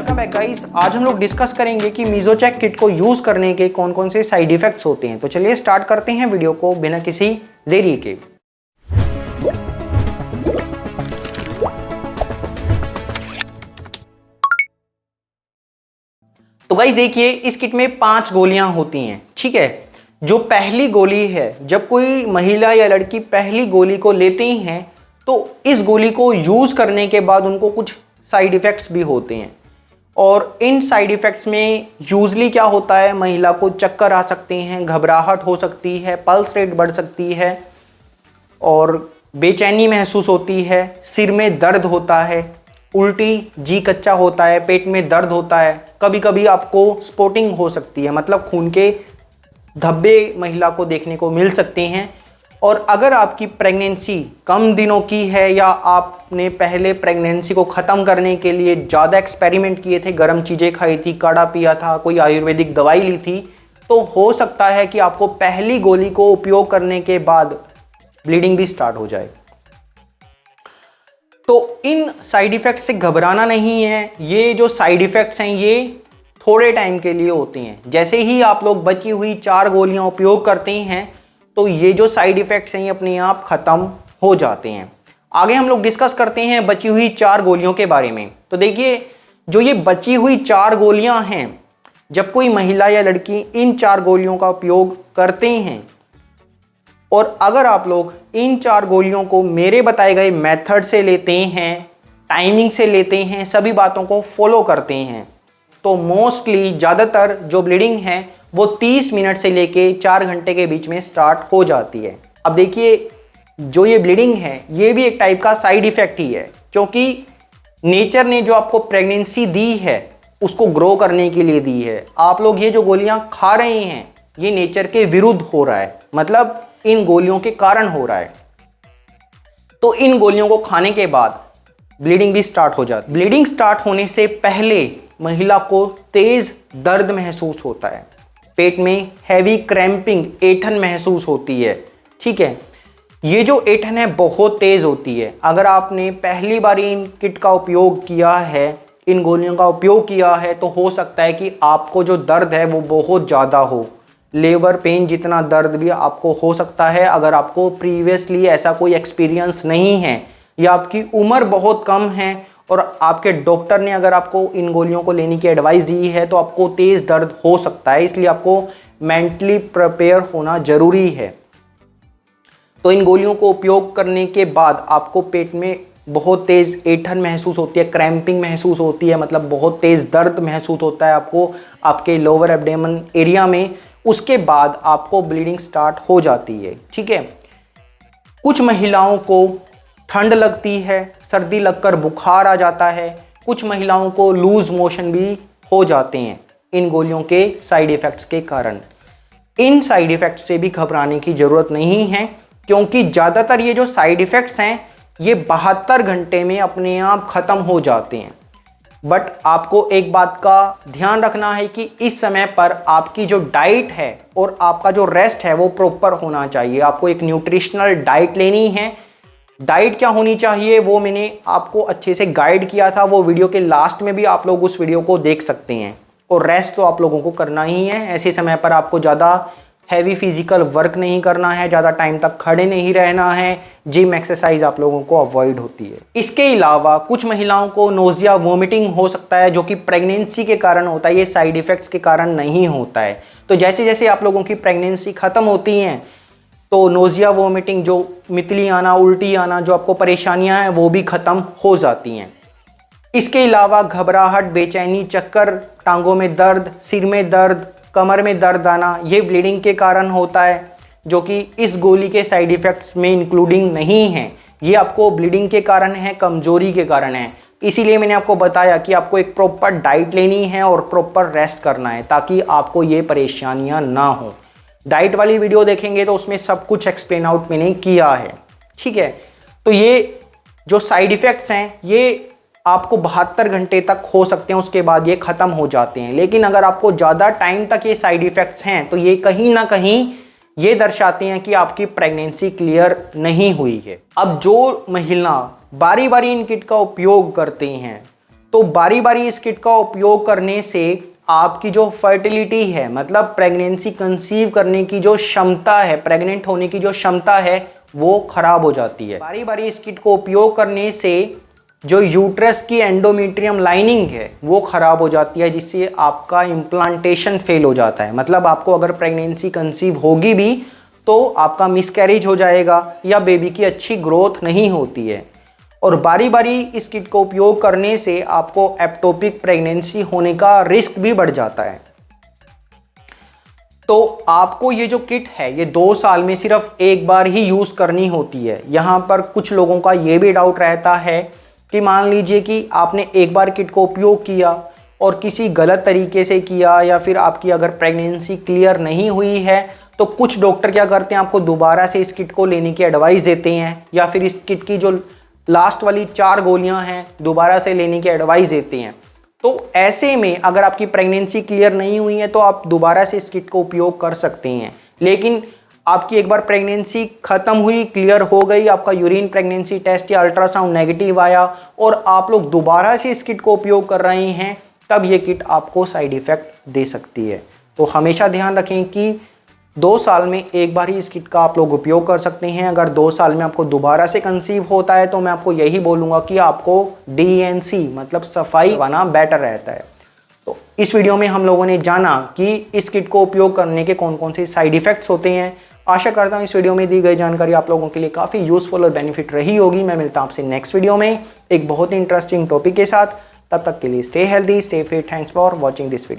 Welcome back guys. आज हम लोग डिस्कस करेंगे कि मीजोचेक किट को यूज करने के कौन कौन से साइड इफेक्ट्स होते हैं। तो चलिए स्टार्ट करते हैं वीडियो को बिना किसी देरी के। तो गाइस देखिए, इस किट में 5 गोलियां होती हैं, ठीक है। जो पहली गोली है, जब कोई महिला या लड़की पहली गोली को लेते हैं तो इस गोली को यूज करने के बाद उनको कुछ साइड इफेक्ट्स भी होते हैं। और इन साइड इफ़ेक्ट्स में यूजली क्या होता है, महिला को चक्कर आ सकते हैं, घबराहट हो सकती है, पल्स रेट बढ़ सकती है और बेचैनी महसूस होती है, सिर में दर्द होता है, उल्टी, जी कच्चा होता है, पेट में दर्द होता है, कभी कभी आपको स्पॉटिंग हो सकती है, मतलब खून के धब्बे महिला को देखने को मिल सकते हैं। और अगर आपकी प्रेगनेंसी कम दिनों की है या आपने पहले प्रेगनेंसी को ख़त्म करने के लिए ज़्यादा एक्सपेरिमेंट किए थे, गर्म चीज़ें खाई थी, काढ़ा पिया था, कोई आयुर्वेदिक दवाई ली थी, तो हो सकता है कि आपको पहली गोली को उपयोग करने के बाद ब्लीडिंग भी स्टार्ट हो जाए। तो इन साइड इफ़ेक्ट्स से घबराना नहीं है। ये जो साइड इफ़ेक्ट्स हैं ये थोड़े टाइम के लिए होते हैं। जैसे ही आप लोग बची हुई 4 गोलियां उपयोग करते हैं तो ये जो साइड इफ़ेक्ट्स हैं ये अपने आप ख़त्म हो जाते हैं। आगे हम लोग डिस्कस करते हैं बची हुई 4 गोलियों के बारे में। तो देखिए, जो ये बची हुई 4 गोलियां हैं, जब कोई महिला या लड़की इन 4 गोलियों का उपयोग करते हैं और अगर आप लोग इन 4 गोलियों को मेरे बताए गए मेथड से लेते हैं, टाइमिंग से लेते हैं, सभी बातों को फॉलो करते हैं, तो मोस्टली ज़्यादातर जो ब्लीडिंग है वो 30 मिनट से लेके 4 घंटे के बीच में स्टार्ट हो जाती है। अब देखिए, जो ये ब्लीडिंग है ये भी एक टाइप का साइड इफ़ेक्ट ही है, क्योंकि नेचर ने जो आपको प्रेगनेंसी दी है उसको ग्रो करने के लिए दी है। आप लोग ये जो गोलियां खा रहे हैं ये नेचर के विरुद्ध हो रहा है, मतलब इन गोलियों के कारण हो रहा है। तो इन गोलियों को खाने के बाद ब्लीडिंग भी स्टार्ट हो जाती है। ब्लीडिंग स्टार्ट होने से पहले महिला को तेज दर्द महसूस होता है, पेट में हैवी क्रैम्पिंग, ऐंठन महसूस होती है, ठीक है। ये जो ऐंठन है बहुत तेज होती है। अगर आपने पहली बार इन किट का उपयोग किया है, इन गोलियों का उपयोग किया है, तो हो सकता है कि आपको जो दर्द है वो बहुत ज़्यादा हो, लेबर पेन जितना दर्द भी आपको हो सकता है। अगर आपको प्रीवियसली ऐसा कोई एक्सपीरियंस नहीं है या आपकी उम्र बहुत कम है और आपके डॉक्टर ने अगर आपको इन गोलियों को लेने की एडवाइस दी है तो आपको तेज़ दर्द हो सकता है, इसलिए आपको मेंटली प्रिपेयर होना ज़रूरी है। तो इन गोलियों को उपयोग करने के बाद आपको पेट में बहुत तेज़ ऐंठन महसूस होती है, क्रैम्पिंग महसूस होती है, मतलब बहुत तेज़ दर्द महसूस होता है आपको आपके लोअर एब्डोमेन एरिया में। उसके बाद आपको ब्लीडिंग स्टार्ट हो जाती है, ठीक है। कुछ महिलाओं को ठंड लगती है, सर्दी लगकर बुखार आ जाता है, कुछ महिलाओं को लूज मोशन भी हो जाते हैं इन गोलियों के साइड इफ़ेक्ट्स के कारण। इन साइड इफ़ेक्ट्स से भी घबराने की ज़रूरत नहीं है, क्योंकि ज़्यादातर ये जो साइड इफ़ेक्ट्स हैं ये 72 घंटे में अपने आप ख़त्म हो जाते हैं। बट आपको एक बात का ध्यान रखना है कि इस समय पर आपकी जो डाइट है और आपका जो रेस्ट है वो प्रॉपर होना चाहिए। आपको एक न्यूट्रिशनल डाइट लेनी है। डाइट क्या होनी चाहिए वो मैंने आपको अच्छे से गाइड किया था, वो वीडियो के लास्ट में भी आप लोग उस वीडियो को देख सकते हैं। और रेस्ट तो आप लोगों को करना ही है। ऐसे समय पर आपको ज़्यादा हैवी फिजिकल वर्क नहीं करना है, ज़्यादा टाइम तक खड़े नहीं रहना है, जिम एक्सरसाइज आप लोगों को अवॉइड होती है। इसके अलावा कुछ महिलाओं को नोजिया वोमिटिंग हो सकता है, जो कि प्रेगनेंसी के कारण होता है, ये साइड इफ़ेक्ट्स के कारण नहीं होता है। तो जैसे जैसे आप लोगों की प्रेगनेंसी ख़त्म होती हैं तो नोजिया वोमिटिंग, जो मितली आना, उल्टी आना, जो आपको परेशानियां हैं वो भी ख़त्म हो जाती हैं। इसके अलावा घबराहट, बेचैनी, चक्कर, टांगों में दर्द, सिर में दर्द, कमर में दर्द आना, ये ब्लीडिंग के कारण होता है, जो कि इस गोली के साइड इफ़ेक्ट्स में इंक्लूडिंग नहीं है। ये आपको ब्लीडिंग के कारण है, कमजोरी के कारण है। इसीलिए मैंने आपको बताया कि आपको एक प्रॉपर डाइट लेनी है और प्रॉपर रेस्ट करना है, ताकि आपको ये परेशानियाँ ना हो। डाइट वाली वीडियो देखेंगे तो उसमें सब कुछ एक्सप्लेन आउट मैंने किया है, ठीक है। तो ये जो साइड इफ़ेक्ट्स हैं ये आपको 72 घंटे तक हो सकते हैं, उसके बाद ये ख़त्म हो जाते हैं। लेकिन अगर आपको ज़्यादा टाइम तक ये साइड इफ़ेक्ट्स हैं तो ये कहीं ना कहीं ये दर्शाते हैं कि आपकी प्रेगनेंसी क्लियर नहीं हुई है। अब जो महिला बारी बारी इन किट का उपयोग करते हैं तो बारी बारी इस किट का उपयोग करने से आपकी जो फर्टिलिटी है, मतलब प्रेगनेंसी कंसीव करने की जो क्षमता है, प्रेग्नेंट होने की जो क्षमता है, वो खराब हो जाती है। बारी बारी इस किट को उपयोग करने से जो यूट्रस की एंडोमेट्रियम लाइनिंग है वो खराब हो जाती है, जिससे आपका इम्प्लांटेशन फेल हो जाता है। मतलब आपको अगर प्रेगनेंसी कंसीव होगी भी तो आपका मिसकैरेज हो जाएगा या बेबी की अच्छी ग्रोथ नहीं होती है। और बारी बारी इस किट को उपयोग करने से आपको एक्टोपिक प्रेगनेंसी होने का रिस्क भी बढ़ जाता है। तो आपको ये जो किट है ये 2 साल में सिर्फ एक बार ही यूज़ करनी होती है। यहाँ पर कुछ लोगों का ये भी डाउट रहता है कि मान लीजिए कि आपने एक बार किट को उपयोग किया और किसी गलत तरीके से किया, या फिर आपकी अगर प्रेगनेंसी क्लियर नहीं हुई है तो कुछ डॉक्टर क्या करते हैं, आपको दोबारा से इस किट को लेने की एडवाइस देते हैं, या फिर इस किट की जो लास्ट वाली 4 गोलियां हैं दोबारा से लेने की एडवाइस देते हैं। तो ऐसे में अगर आपकी प्रेगनेंसी क्लियर नहीं हुई है तो आप दोबारा से इस किट को उपयोग कर सकते हैं। लेकिन आपकी एक बार प्रेगनेंसी खत्म हुई, क्लियर हो गई, आपका यूरिन प्रेगनेंसी टेस्ट या अल्ट्रासाउंड नेगेटिव आया और आप लोग दोबारा से इस किट को उपयोग कर रहे हैं, तब ये किट आपको साइड इफेक्ट दे सकती है। तो हमेशा ध्यान रखें कि 2 साल में एक बार ही इस किट का आप लोग उपयोग कर सकते हैं। अगर 2 साल में आपको दोबारा से कंसीव होता है तो मैं आपको यही बोलूँगा कि आपको DNC मतलब सफाई करवाना बेटर रहता है। तो इस वीडियो में हम लोगों ने जाना कि इस किट को उपयोग करने के कौन कौन से साइड इफ़ेक्ट्स होते हैं। आशा करता हूँ इस वीडियो में दी गई जानकारी आप लोगों के लिए काफ़ी यूज़फुल और बेनिफिट रही होगी। मैं मिलता हूँ आपसे नेक्स्ट वीडियो में एक बहुत ही इंटरेस्टिंग टॉपिक के साथ। तब तक के लिए stay healthy, stay fit. Thanks for watching this video.